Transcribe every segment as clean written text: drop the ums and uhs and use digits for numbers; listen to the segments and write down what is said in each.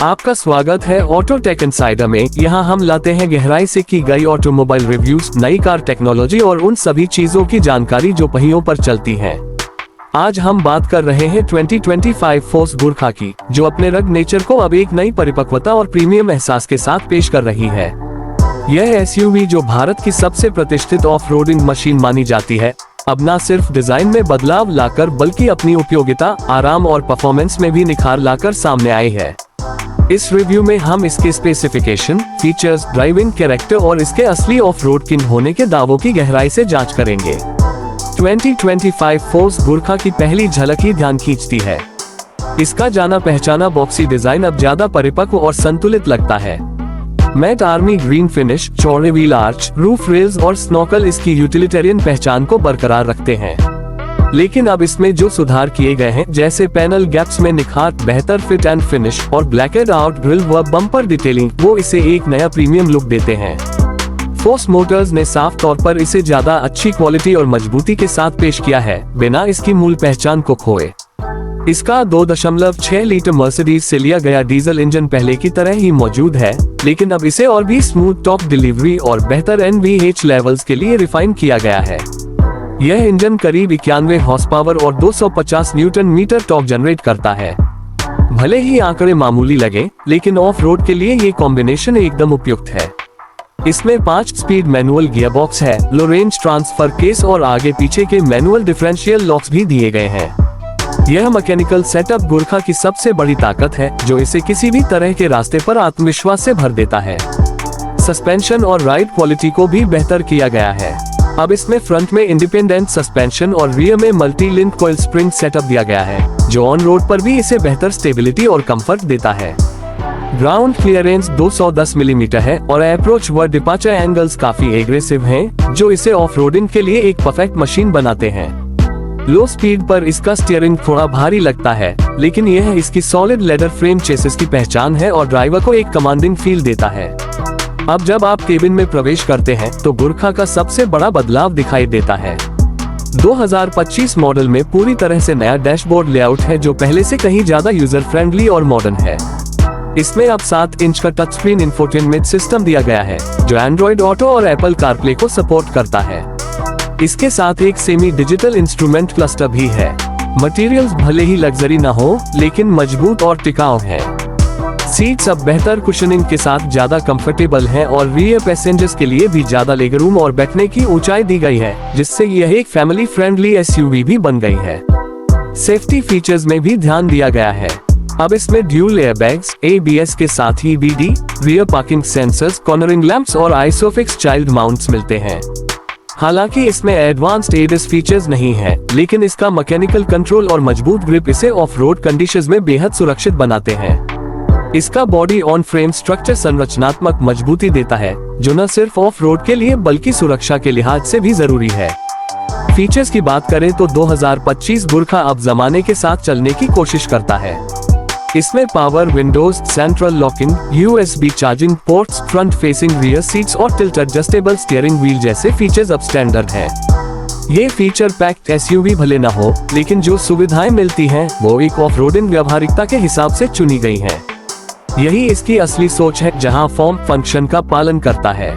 आपका स्वागत है ऑटो टेक इनसाइडर में। यहाँ हम लाते हैं गहराई से की गई ऑटोमोबाइल रिव्यूज, नई कार टेक्नोलॉजी और उन सभी चीजों की जानकारी जो पहियों पर चलती हैं। आज हम बात कर रहे हैं 2025 फोर्स गुरखा की, जो अपने रग नेचर को अब एक नई परिपक्वता और प्रीमियम एहसास के साथ पेश कर रही है। यह एसयूवी जो भारत की सबसे प्रतिष्ठित ऑफ रोडिंग मशीन मानी जाती है, अब न सिर्फ डिजाइन में बदलाव लाकर बल्कि अपनी उपयोगिता, आराम और परफॉर्मेंस में भी निखार लाकर सामने आई है। इस रिव्यू में हम इसके स्पेसिफिकेशन, फीचर्स, ड्राइविंग कैरेक्टर और इसके असली ऑफ रोड किंग होने के दावों की गहराई से जांच करेंगे। 2025 फोर्स गुरखा की पहली झलक ही ध्यान खींचती है। इसका जाना पहचाना बॉक्सी डिजाइन अब ज्यादा परिपक्व और संतुलित लगता है। मैट आर्मी ग्रीन फिनिश, चौड़े व्हील आर्च, रूफ रेल्स और स्नॉकल इसकी यूटिलिटेरियन पहचान को बरकरार रखते हैं। लेकिन अब इसमें जो सुधार किए गए हैं, जैसे पैनल गैप्स में निखार, बेहतर फिट एंड फिनिश और ब्लैकेड आउट ग्रिल व बम्पर डिटेलिंग, वो इसे एक नया प्रीमियम लुक देते हैं। फोर्स मोटर्स ने साफ तौर पर इसे ज्यादा अच्छी क्वालिटी और मजबूती के साथ पेश किया है, बिना इसकी मूल पहचान को खोए। इसका 2.6 लीटर मर्सिडीज से लिया गया डीजल इंजन पहले की तरह ही मौजूद है, लेकिन अब इसे और भी स्मूथ टॉप डिलीवरी और बेहतर NVH लेवल्स के लिए रिफाइन किया गया है। यह इंजन करीब 91 हॉर्स पावर और 250 न्यूटन मीटर टॉर्क जनरेट करता है। भले ही आंकड़े मामूली लगे, लेकिन ऑफ रोड के लिए ये कॉम्बिनेशन एकदम उपयुक्त है। इसमें 5 स्पीड मैनुअल गियरबॉक्स है, लो रेंज ट्रांसफर केस और आगे पीछे के मैनुअल डिफरेंशियल लॉक्स भी दिए गए हैं। यह मैकेनिकल सेटअप गुरखा की सबसे बड़ी ताकत है, जो इसे किसी भी तरह के रास्ते पर आत्मविश्वास से भर देता है। सस्पेंशन और राइड क्वालिटी को भी बेहतर किया गया है। अब इसमें फ्रंट में इंडिपेंडेंट सस्पेंशन और रियर में multi link coil spring setup दिया गया है, जो ऑन रोड पर भी इसे बेहतर स्टेबिलिटी और कंफर्ट देता है। ग्राउंड क्लियरेंस 210 मिलीमीटर है और अप्रोच व डिपार्चर एंगल्स काफी एग्रेसिव हैं, जो इसे ऑफ रोडिंग के लिए एक परफेक्ट मशीन बनाते हैं। लो स्पीड पर इसका स्टीयरिंग थोड़ा भारी लगता है, लेकिन यह इसकी सॉलिड लेदर फ्रेम चेसिस की पहचान है और ड्राइवर को एक कमांडिंग फील देता है। अब जब आप केबिन में प्रवेश करते हैं, तो गुरखा का सबसे बड़ा बदलाव दिखाई देता है। 2025 मॉडल में पूरी तरह से नया डैशबोर्ड लेआउट है, जो पहले से कहीं ज्यादा यूजर फ्रेंडली और मॉडर्न है। इसमें अब 7 इंच का टच स्क्रीन इंफोटेनमेंट सिस्टम दिया गया है, जो एंड्रॉइड ऑटो और एप्पल कारप्ले को सपोर्ट करता है। इसके साथ एक सेमी डिजिटल इंस्ट्रूमेंट क्लस्टर भी है। मटेरियल्स भले ही लग्जरी न हो, लेकिन मजबूत और टिकाऊ है। सीट्स अब बेहतर कुशनिंग के साथ ज्यादा कंफर्टेबल हैं और रियर पैसेंजर्स के लिए भी ज्यादा लेगरूम और बैठने की ऊंचाई दी गई है, जिससे यह एक फैमिली फ्रेंडली एसयूवी भी बन गई है। सेफ्टी फीचर्स में भी ध्यान दिया गया है। अब इसमें ड्यूल एयरबैग्स, ABS के साथ ही EBD, rear parking sensors, cornering lamps और आइसोफिक्स चाइल्ड माउंट्स मिलते हैं। हालांकि इसमें एडवांस्ड ADAS फीचर्स नहीं है, लेकिन इसका मैकेनिकल कंट्रोल और मजबूत ग्रिप इसे ऑफ रोड कंडीशंस में बेहद सुरक्षित बनाते हैं। इसका बॉडी ऑन फ्रेम स्ट्रक्चर संरचनात्मक मजबूती देता है, जो न सिर्फ ऑफ रोड के लिए बल्कि सुरक्षा के लिहाज से भी जरूरी है। फीचर्स की बात करें तो 2025 गुरखा अब जमाने के साथ चलने की कोशिश करता है। इसमें power Windows, central locking, USB charging ports, front facing rear seats और टिल्ट एडजस्टेबल स्टीयरिंग व्हील जैसे फीचर्स अब स्टैंडर्ड हैं। ये फीचर पैक्ड एसयूवी भले न हो, लेकिन जो सुविधाएं मिलती हैं, वो एक ऑफ रोडिंग व्यवहारिकता के हिसाब से चुनी गई हैं। यही इसकी असली सोच है, जहां फॉर्म फंक्शन का पालन करता है।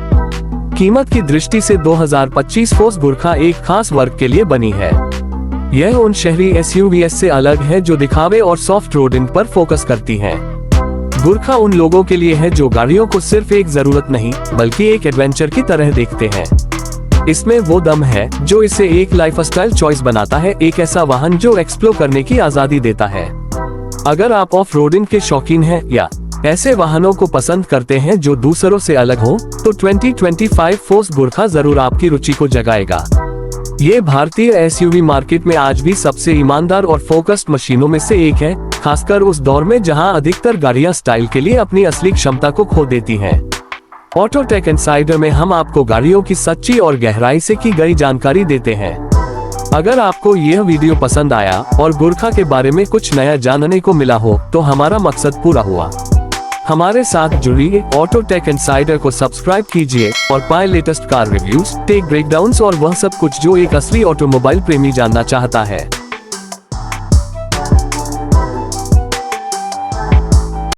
कीमत की दृष्टि से 2025 फोर्स गुरखा एक खास वर्ग के लिए बनी है। यह उन शहरी एसयूवीएस से अलग है जो दिखावे और सॉफ्ट रोडिंग पर फोकस करती हैं। गुरखा उन लोगों के लिए है जो गाड़ियों को सिर्फ एक जरूरत नहीं, बल्कि एक एडवेंचर की तरह देखते हैं। इसमें वो दम है जो इसे एक लाइफस्टाइल चॉइस बनाता है, एक ऐसा वाहन जो एक्सप्लोर करने की आजादी देता है। अगर आप ऑफ रोडिंग के शौकीन हैं या ऐसे वाहनों को पसंद करते हैं जो दूसरों से अलग हो, तो 2025 फोर्स गुरखा जरूर आपकी रुचि को जगाएगा। ये भारतीय एसयूवी मार्केट में आज भी सबसे ईमानदार और फोकस्ड मशीनों में से एक है, खासकर उस दौर में जहां अधिकतर गाड़ियां स्टाइल के लिए अपनी असली क्षमता को खो देती हैं। ऑटो टेक इनसाइडर में हम आपको गाड़ियों की सच्ची और गहराई से की गई जानकारी देते हैं। अगर आपको यह वीडियो पसंद आया और गुरखा के बारे में कुछ नया जानने को मिला हो, तो हमारा मकसद पूरा हुआ। हमारे साथ जुड़िए, ऑटो टेक इनसाइडर को सब्सक्राइब कीजिए और पाएं latest car reviews, tech breakdowns और वह सब कुछ जो एक असली ऑटोमोबाइल प्रेमी जानना चाहता है।